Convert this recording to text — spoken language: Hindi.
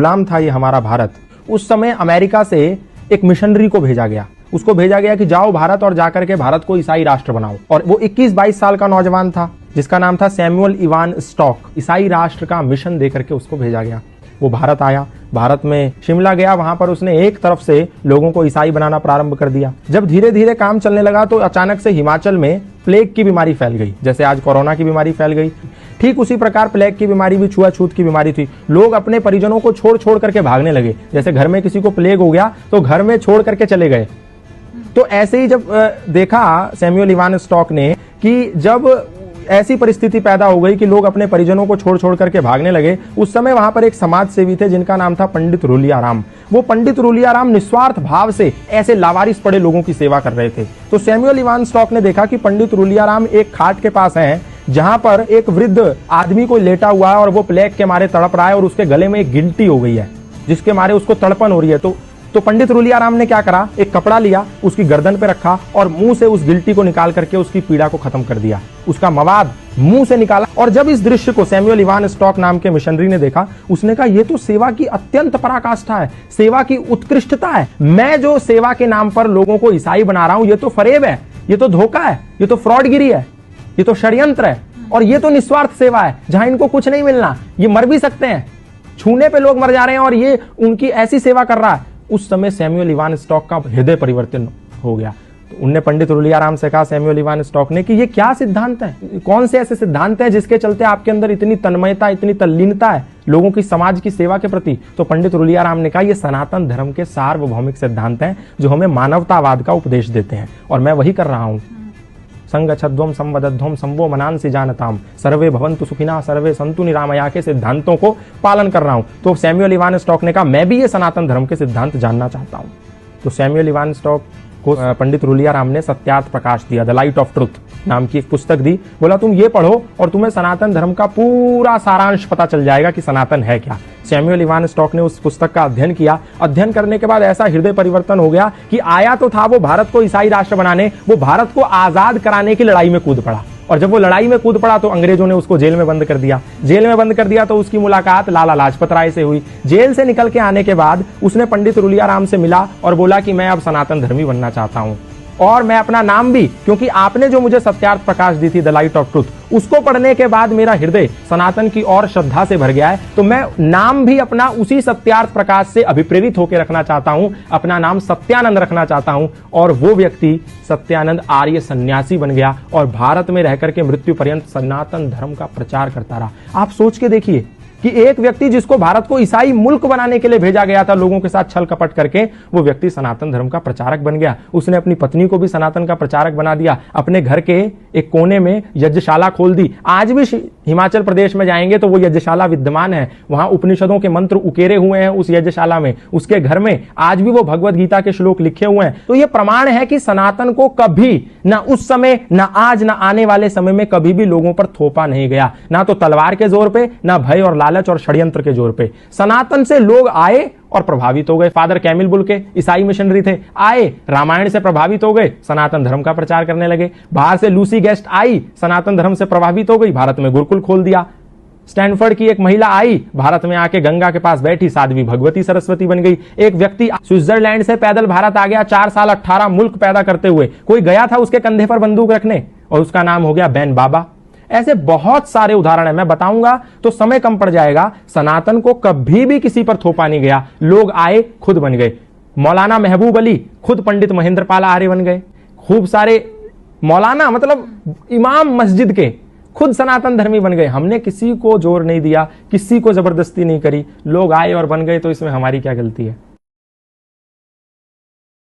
गुलाम था ये हमारा भारत। उस समय अमेरिका से एक मिशनरी को भेजा गया, उसको भेजा गया कि जाओ भारत और जाकर के भारत को ईसाई राष्ट्र बनाओ। और वो 21-22 साल का नौजवान था जिसका नाम था सैमुअल इवान स्टॉक। ईसाई राष्ट्र का मिशन देकर के उसको भेजा गया। वो भारत आया, भारत में शिमला गया, वहां पर उसने एक तरफ से लोगों को ईसाई बनाना प्रारंभ कर दिया। जब धीरे धीरे काम चलने लगा तो अचानक से हिमाचल में प्लेग की बीमारी फैल गई। जैसे आज कोरोना की बीमारी फैल गई, ठीक उसी प्रकार प्लेग की बीमारी भी छुआछूत की बीमारी थी। लोग अपने परिजनों को छोड़ छोड़ करके भागने लगे। जैसे घर में किसी को प्लेग हो गया तो घर में छोड़ करके चले गए। तो ऐसे ही जब देखा सैमुअल इवान स्टॉक ने कि जब ऐसी परिस्थिति पैदा हो गई कि लोग अपने परिजनों को छोड़ छोड़ करके भागने लगे, उस समय वहां पर एक समाज सेवी थे जिनका नाम था पंडित रूलियाराम। वो पंडित रूलियाराम निस्वार्थ भाव से ऐसे लावारिस पड़े लोगों की सेवा कर रहे थे। तो सैमुअल इवान स्टॉक ने देखा कि पंडित रूलियाराम एक खाट के पास हैं जहां पर एक वृद्ध आदमी को लेटा हुआ है और वो प्लेग के मारे तड़प रहा है और उसके गले में एक गिल्टी हो गई है जिसके मारे उसको तड़पन हो रही है। तो पंडित रूलियाराम ने क्या करा, एक कपड़ा लिया, उसकी गर्दन पे रखा और मुंह से उस गिल्टी को निकाल करके उसकी पीड़ा को खत्म कर दिया। उसका मवाद मुंह से निकाला। और जब इस दृश्य को सैमुअल इवान स्टॉक नाम के मिशनरी ने देखा, उसने कहा ये तो सेवा की अत्यंत पराकाष्ठा है, सेवा की उत्कृष्टता है। मैं जो सेवा के नाम पर लोगों को ईसाई बना रहा हूं, ये तो फरेब है, ये तो धोखा है, ये तो फ्रॉडगिरी है, ये तो षड्यंत्र है और ये तो निस्वार्थ सेवा है जहां इनको कुछ नहीं मिलना, ये मर भी सकते हैं, छूने पे लोग मर जा रहे हैं और ये उनकी ऐसी सेवा कर रहा है। उस समय सैमुअल इवान स्टॉक का हृदय परिवर्तन हो गया। तो उनने पंडित रूलियाराम से कहा, सैमुअल इवान स्टॉक ने, कि ये क्या सिद्धांत है, कौन से ऐसे सिद्धांत हैं जिसके चलते आपके अंदर इतनी तन्मयता, इतनी तल्लीनता है लोगों की समाज की सेवा के प्रति। तो पंडित रूलियाराम ने कहा, ये सनातन धर्म के सार्वभौमिक सिद्धांत हैं जो हमें मानवतावाद का उपदेश देते हैं और मैं वही कर रहा हूं। संगच्छध्वम संवदध्वम संवो मनांसि जानताम सर्वे भवन्तु सुखिना सर्वे सन्तु निरामया के सिद्धांतों को पालन कर रहा हूं। तो सैमुअल इवान स्टॉक ने कहा, मैं भी ये सनातन धर्म के सिद्धांत जानना चाहता हूं। तो सैमुअल इवान स्टॉक को पंडित रूलियाराम ने सत्यार्थ प्रकाश दिया, द लाइट ऑफ ट्रुथ नाम की एक पुस्तक दी। बोला तुम ये पढ़ो और तुम्हें सनातन धर्म का पूरा सारांश पता चल जाएगा कि सनातन है क्या। सैमुअल इवान स्टॉक ने उस पुस्तक का अध्ययन किया। अध्ययन करने के बाद ऐसा हृदय परिवर्तन हो गया कि आया तो था वो भारत को ईसाई राष्ट्र बनाने, वो भारत को आजाद कराने की लड़ाई में कूद पड़ा। और जब वो लड़ाई में कूद पड़ा तो अंग्रेजों ने उसको जेल में बंद कर दिया। जेल में बंद कर दिया तो उसकी मुलाकात लाला लाजपत राय से हुई। जेल से निकल के आने के बाद उसने पंडित रूलियाराम से मिला और बोला कि मैं अब सनातन धर्मी बनना चाहता हूं और मैं अपना नाम भी, क्योंकि आपने जो मुझे सत्यार्थ प्रकाश दी थी, द लाइट ऑफ ट्रुथ, उसको पढ़ने के बाद मेरा हृदय सनातन की और श्रद्धा से भर गया है। तो मैं नाम भी अपना उसी सत्यार्थ प्रकाश से अभिप्रेरित होकर रखना चाहता हूं। अपना नाम सत्यानंद रखना चाहता हूं। और वो व्यक्ति सत्यानंद आर्य सन्यासी बन गया और भारत में रहकर के मृत्यु पर्यंत सनातन धर्म का प्रचार करता रहा। आप सोच के देखिए कि एक व्यक्ति जिसको भारत को ईसाई मुल्क बनाने के लिए भेजा गया था, लोगों के साथ छल कपट करके, वो व्यक्ति सनातन धर्म का प्रचारक बन गया। उसने अपनी पत्नी को भी सनातन का प्रचारक बना दिया। अपने घर के एक कोने में यज्ञशाला खोल दी। आज भी हिमाचल प्रदेश में जाएंगे तो वो यज्ञशाला विद्यमान है। वहां उपनिषदों के मंत्र उकेरे हुए हैं उस यज्ञशाला में। उसके घर में आज भी वो भगवत गीता के श्लोक लिखे हुए हैं। तो ये प्रमाण है कि सनातन को कभी, ना उस समय, ना आज, ना आने वाले समय में कभी भी लोगों पर थोपा नहीं गया। ना तो तलवार के जोर पे, ना भय और लालच और षड्यंत्र के जोर पे। सनातन से लोग आए और प्रभावित हो गए। फादर कैमिल बुल के ईसाई मिशनरी थे, आए, रामायण से प्रभावित हो गए, सनातन धर्म का प्रचार करने लगे। बाहर से लूसी गेस्ट आई, सनातन धर्म से प्रभावित हो गई, भारत में गुरुकुल खोल दिया। स्टैनफोर्ड की एक महिला आई, भारत में आके गंगा के पास बैठी, साध्वी भगवती सरस्वती बन गई। एक व्यक्ति स्विट्जरलैंड से पैदल भारत आ गया, 4 साल 18 मुल्क पैदा करते हुए। कोई गया था उसके कंधे पर बंदूक रखने और उसका नाम हो गया बैन बाबा। ऐसे बहुत सारे उदाहरण है, मैं बताऊंगा तो समय कम पड़ जाएगा। सनातन को कभी भी किसी पर थोपा नहीं गया। लोग आए, खुद बन गए। मौलाना महबूब अली खुद पंडित महेंद्रपाल आर्य बन गए। खूब सारे मौलाना, मतलब इमाम मस्जिद के, खुद सनातन धर्मी बन गए। हमने किसी को जोर नहीं दिया, किसी को जबरदस्ती नहीं करी, लोग आए और बन गए। तो इसमें हमारी क्या गलती है?